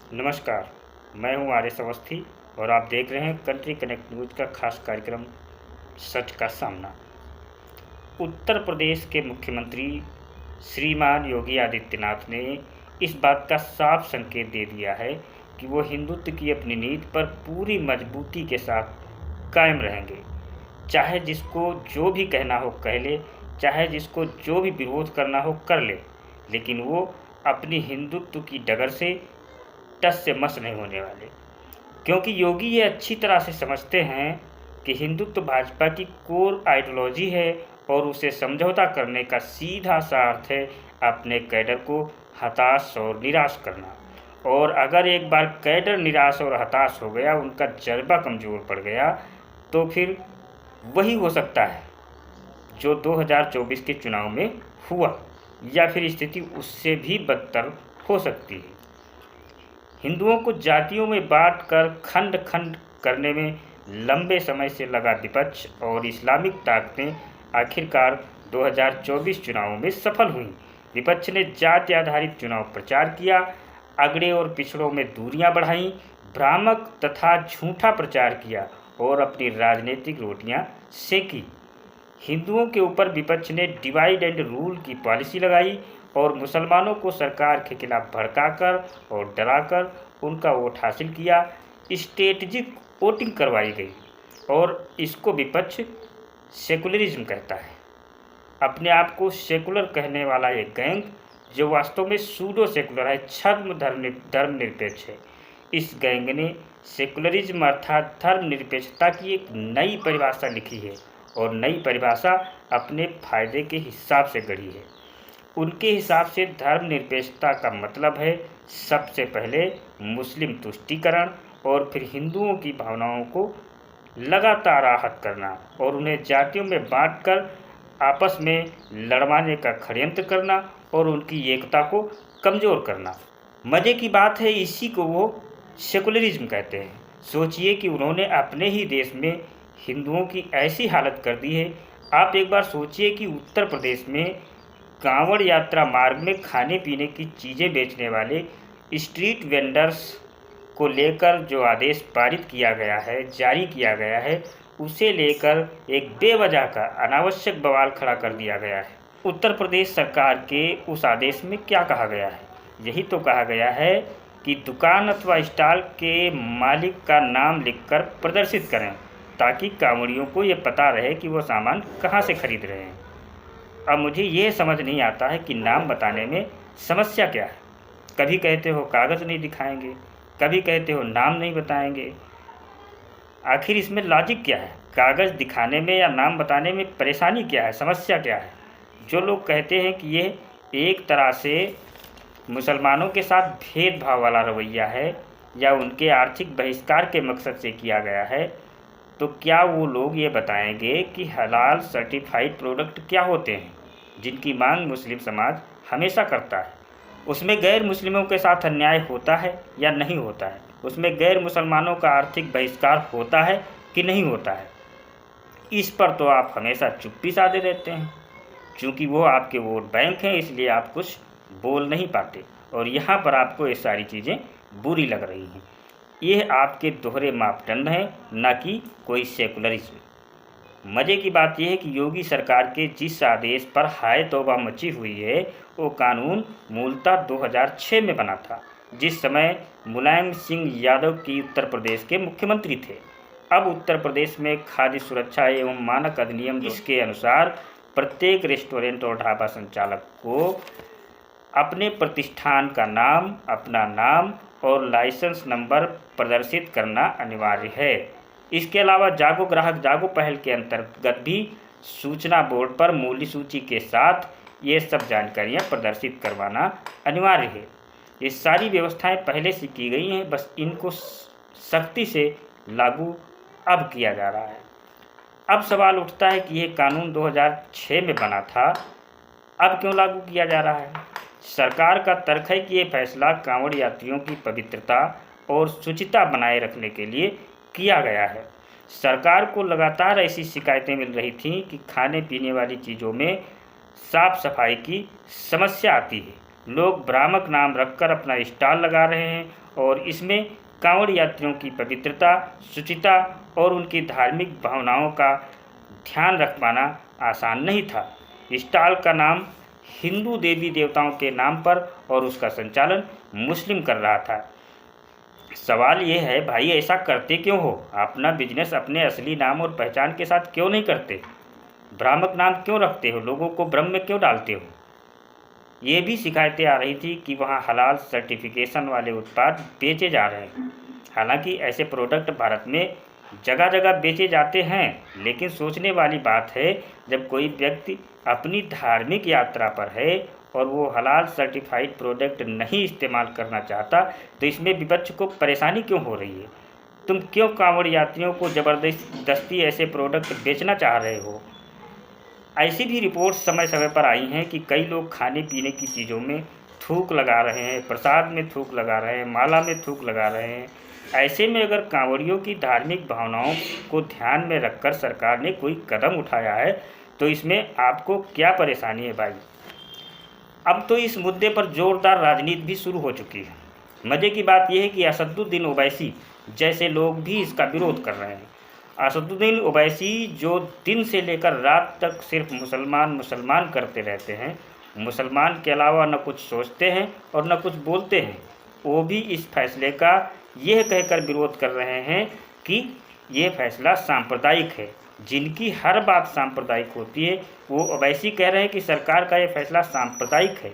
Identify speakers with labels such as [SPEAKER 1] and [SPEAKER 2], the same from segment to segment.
[SPEAKER 1] नमस्कार, मैं हूं आर्य अवस्थी और आप देख रहे हैं कंट्री कनेक्ट न्यूज़ का खास कार्यक्रम सच का सामना। उत्तर प्रदेश के मुख्यमंत्री श्रीमान योगी आदित्यनाथ ने इस बात का साफ संकेत दे दिया है कि वो हिंदुत्व की अपनी नीति पर पूरी मजबूती के साथ कायम रहेंगे। चाहे जिसको जो भी कहना हो कह ले, चाहे जिसको जो भी विरोध करना हो कर ले, लेकिन वो अपनी हिंदुत्व की डगर से टस से मस नहीं होने वाले, क्योंकि योगी ये अच्छी तरह से समझते हैं कि हिंदुत्व भाजपा की कोर आइडियोलॉजी है और उसे समझौता करने का सीधा सा अर्थ है अपने कैडर को हताश और निराश करना। और अगर एक बार कैडर निराश और हताश हो गया, उनका जज्बा कमज़ोर पड़ गया, तो फिर वही हो सकता है जो 2024 के चुनाव में हुआ, या फिर स्थिति उससे भी बदतर हो सकती है। हिंदुओं को जातियों में बांटकर खंड खंड करने में लंबे समय से लगा विपक्ष और इस्लामिक ताकतें आखिरकार 2024 चुनावों में सफल हुई। विपक्ष ने जाति आधारित चुनाव प्रचार किया, अगड़े और पिछड़ों में दूरियां बढ़ाईं, भ्रामक तथा झूठा प्रचार किया और अपनी राजनीतिक रोटियां सेकी। हिंदुओं के ऊपर विपक्ष ने डिवाइड एंड रूल की पॉलिसी लगाई और मुसलमानों को सरकार के खिलाफ भड़काकर और डराकर उनका वोट हासिल किया। स्ट्रेटजिक वोटिंग करवाई गई और इसको विपक्ष सेकुलरिज्म कहता है। अपने आप को सेकुलर कहने वाला एक गैंग, जो वास्तव में सूडो सेकुलर है, छद्म धर्मनिरपेक्ष है, इस गैंग ने सेकुलरिज्म अर्थात धर्मनिरपेक्षता की एक नई परिभाषा लिखी है और नई परिभाषा अपने फायदे के हिसाब से गढ़ी है। उनके हिसाब से धर्मनिरपेक्षता का मतलब है सबसे पहले मुस्लिम तुष्टीकरण और फिर हिंदुओं की भावनाओं को लगातार आहत करना और उन्हें जातियों में बांटकर आपस में लड़वाने का षड्यंत्र करना और उनकी एकता को कमज़ोर करना। मज़े की बात है, इसी को वो सेकुलरिज्म कहते हैं। सोचिए कि उन्होंने अपने ही देश में हिंदुओं की ऐसी हालत कर दी है। आप एक बार सोचिए कि उत्तर प्रदेश में कांवड़ यात्रा मार्ग में खाने पीने की चीज़ें बेचने वाले स्ट्रीट वेंडर्स को लेकर जो आदेश पारित किया गया है, जारी किया गया है, उसे लेकर एक बेवजह का अनावश्यक बवाल खड़ा कर दिया गया है। उत्तर प्रदेश सरकार के उस आदेश में क्या कहा गया है? यही तो कहा गया है कि दुकान अथवा स्टॉल के मालिक का नाम लिखकर प्रदर्शित करें, ताकि कांवड़ियों को ये पता रहे कि वो सामान कहाँ से खरीद रहे हैं। अब मुझे ये समझ नहीं आता है कि नाम बताने में समस्या क्या है। कभी कहते हो कागज़ नहीं दिखाएंगे, कभी कहते हो नाम नहीं बताएंगे। आखिर इसमें लॉजिक क्या है? कागज़ दिखाने में या नाम बताने में परेशानी क्या है, समस्या क्या है? जो लोग कहते हैं कि ये एक तरह से मुसलमानों के साथ भेदभाव वाला रवैया है या उनके आर्थिक बहिष्कार के मकसद से किया गया है, तो क्या वो लोग ये बताएंगे कि हलाल सर्टिफाइड प्रोडक्ट क्या होते हैं, जिनकी मांग मुस्लिम समाज हमेशा करता है? उसमें गैर मुस्लिमों के साथ अन्याय होता है या नहीं होता है? उसमें गैर मुसलमानों का आर्थिक बहिष्कार होता है कि नहीं होता है? इस पर तो आप हमेशा चुप्पी साधे रहते हैं। चूँकि वो आपके वोट बैंक हैं, इसलिए आप कुछ बोल नहीं पाते और यहाँ पर आपको ये सारी चीज़ें बुरी लग रही हैं। यह आपके दोहरे मापदंड हैं, न कि कोई सेकुलरिज्म। मज़े की बात यह है कि योगी सरकार के जिस आदेश पर हाय तौबा मची हुई है, वो कानून मूलतः 2006 में बना था, जिस समय मुलायम सिंह यादव की उत्तर प्रदेश के मुख्यमंत्री थे। अब उत्तर प्रदेश में खाद्य सुरक्षा एवं मानक अधिनियम इसके अनुसार प्रत्येक रेस्टोरेंट और ढाबा संचालक को अपने प्रतिष्ठान का नाम, अपना नाम और लाइसेंस नंबर प्रदर्शित करना अनिवार्य है। इसके अलावा जागो ग्राहक जागो पहल के अंतर्गत भी सूचना बोर्ड पर मूल्य सूची के साथ ये सब जानकारियाँ प्रदर्शित करवाना अनिवार्य है। ये सारी व्यवस्थाएं पहले से की गई हैं, बस इनको सख्ती से लागू अब किया जा रहा है। अब सवाल उठता है कि ये कानून 2006 में बना था, अब क्यों लागू किया जा रहा है? सरकार का तर्क है कि ये फैसला कांवड़ यात्रियों की पवित्रता और शुचिता बनाए रखने के लिए किया गया है। सरकार को लगातार ऐसी शिकायतें मिल रही थीं कि खाने पीने वाली चीज़ों में साफ सफाई की समस्या आती है लोग भ्रामक नाम रखकर अपना स्टॉल लगा रहे हैं और इसमें कांवड़ यात्रियों की पवित्रता, शुचिता और उनकी धार्मिक भावनाओं का ध्यान रख पाना आसान नहीं था। स्टॉल का नाम हिंदू देवी देवताओं के नाम पर और उसका संचालन मुस्लिम कर रहा था। सवाल ये है, भाई ऐसा करते क्यों हो? अपना बिजनेस अपने असली नाम और पहचान के साथ क्यों नहीं करते? भ्रामक नाम क्यों रखते हो? लोगों को भ्रम में क्यों डालते हो? ये भी शिकायतें आ रही थी कि वहाँ हलाल सर्टिफिकेशन वाले उत्पाद बेचे जा रहे हैं। हालांकि ऐसे प्रोडक्ट भारत में जगह जगह बेचे जाते हैं, लेकिन सोचने वाली बात है, जब कोई व्यक्ति अपनी धार्मिक यात्रा पर है और वो हलाल सर्टिफाइड प्रोडक्ट नहीं इस्तेमाल करना चाहता, तो इसमें विपक्ष को परेशानी क्यों हो रही है? तुम क्यों कांवड़ यात्रियों को ज़बरदस्ती ऐसे प्रोडक्ट बेचना चाह रहे हो? ऐसी भी रिपोर्ट्स समय समय पर आई हैं कि कई लोग खाने पीने की चीज़ों में थूक लगा रहे हैं, प्रसाद में थूक लगा रहे हैं, माला में थूक लगा रहे हैं। ऐसे में अगर कांवड़ियों की धार्मिक भावनाओं को ध्यान में रखकर सरकार ने कोई कदम उठाया है, तो इसमें आपको क्या परेशानी है भाई? अब तो इस मुद्दे पर जोरदार राजनीति भी शुरू हो चुकी है। मज़े की बात यह है कि असदुद्दीन ओवैसी जैसे लोग भी इसका विरोध कर रहे हैं। असदुद्दीन ओवैसी जो दिन से लेकर रात तक सिर्फ मुसलमान करते रहते हैं, मुसलमान के अलावा न कुछ सोचते हैं और न कुछ बोलते हैं, वो भी इस फैसले का यह कहकर विरोध कर रहे हैं कि ये फैसला सांप्रदायिक है। जिनकी हर बात सांप्रदायिक होती है, वो ओवैसी कह रहे हैं कि सरकार का ये फैसला सांप्रदायिक है।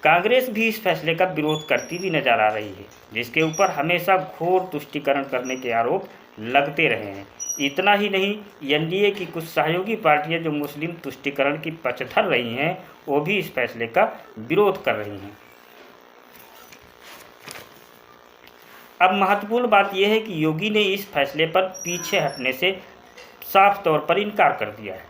[SPEAKER 1] कांग्रेस भी इस फैसले का विरोध करती हुई नजर आ रही है, जिसके ऊपर हमेशा घोर तुष्टीकरण करने के आरोप लगते रहे हैं। इतना ही नहीं, एनडीए की कुछ सहयोगी पार्टियां जो मुस्लिम तुष्टीकरण की पक्षधर रही हैं, वो भी इस फैसले का विरोध कर रही हैं। अब महत्वपूर्ण बात यह है कि योगी ने इस फैसले पर पीछे हटने से साफ तौर पर इनकार कर दिया है।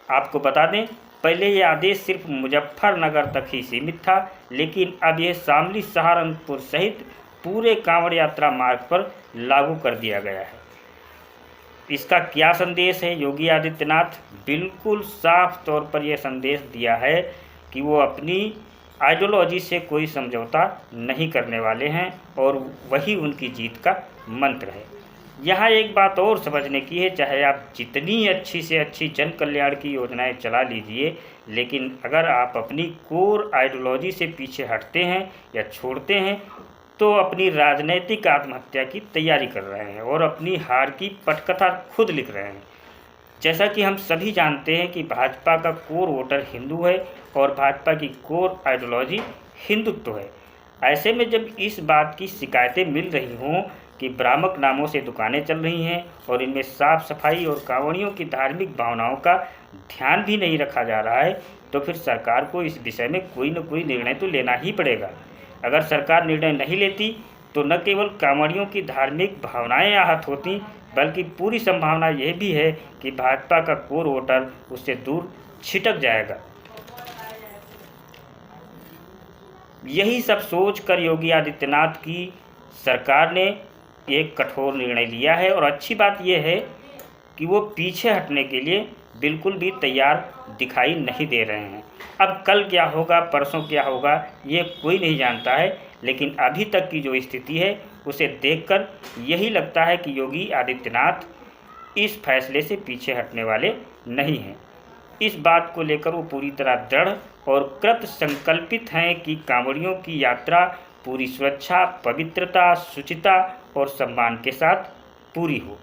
[SPEAKER 1] आपको बता दें, पहले ये आदेश सिर्फ मुजफ्फरनगर तक ही सीमित था, लेकिन अब यह शामली, सहारनपुर सहित पूरे कांवड़ यात्रा मार्ग पर लागू कर दिया गया है। इसका क्या संदेश है? योगी आदित्यनाथ बिल्कुल साफ तौर पर यह संदेश दिया है कि वो अपनी आइडियोलॉजी से कोई समझौता नहीं करने वाले हैं और वही उनकी जीत का मंत्र है। यहाँ एक बात और समझने की है, चाहे आप जितनी अच्छी से अच्छी जन कल्याण की योजनाएं चला लीजिए, लेकिन अगर आप अपनी कोर आइडियोलॉजी से पीछे हटते हैं या छोड़ते हैं, तो अपनी राजनीतिक आत्महत्या की तैयारी कर रहे हैं और अपनी हार की पटकथा खुद लिख रहे हैं। जैसा कि हम सभी जानते हैं कि भाजपा का कोर वोटर हिंदू है और भाजपा की कोर आइडियोलॉजी हिंदुत्व है। ऐसे में जब इस बात की शिकायतें मिल रही हों कि भ्रामक नामों से दुकानें चल रही हैं और इनमें साफ सफाई और कांवड़ियों की धार्मिक भावनाओं का ध्यान भी नहीं रखा जा रहा है, तो फिर सरकार को इस विषय में कोई न कोई निर्णय तो लेना ही पड़ेगा। अगर सरकार निर्णय नहीं लेती तो न केवल कांवड़ियों की धार्मिक भावनाएं आहत होती, बल्कि पूरी संभावना यह भी है कि भाजपा का कोर वोटर उससे दूर छिटक जाएगा। यही सब सोचकर योगी आदित्यनाथ की सरकार ने एक कठोर निर्णय लिया है और अच्छी बात यह है कि वो पीछे हटने के लिए बिल्कुल भी तैयार दिखाई नहीं दे रहे हैं। अब कल क्या होगा, परसों क्या होगा, ये कोई नहीं जानता है, लेकिन अभी तक की जो स्थिति है उसे देखकर यही लगता है कि योगी आदित्यनाथ इस फैसले से पीछे हटने वाले नहीं हैं। इस बात को लेकर वो पूरी तरह दृढ़ और कृत संकल्पित हैं कि कांवड़ियों की यात्रा पूरी सुरक्षा, पवित्रता, शुचिता और सम्मान के साथ पूरी हो।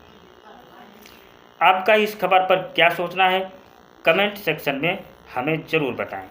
[SPEAKER 1] आपका इस खबर पर क्या सोचना है? कमेंट सेक्शन में हमें ज़रूर बताएं।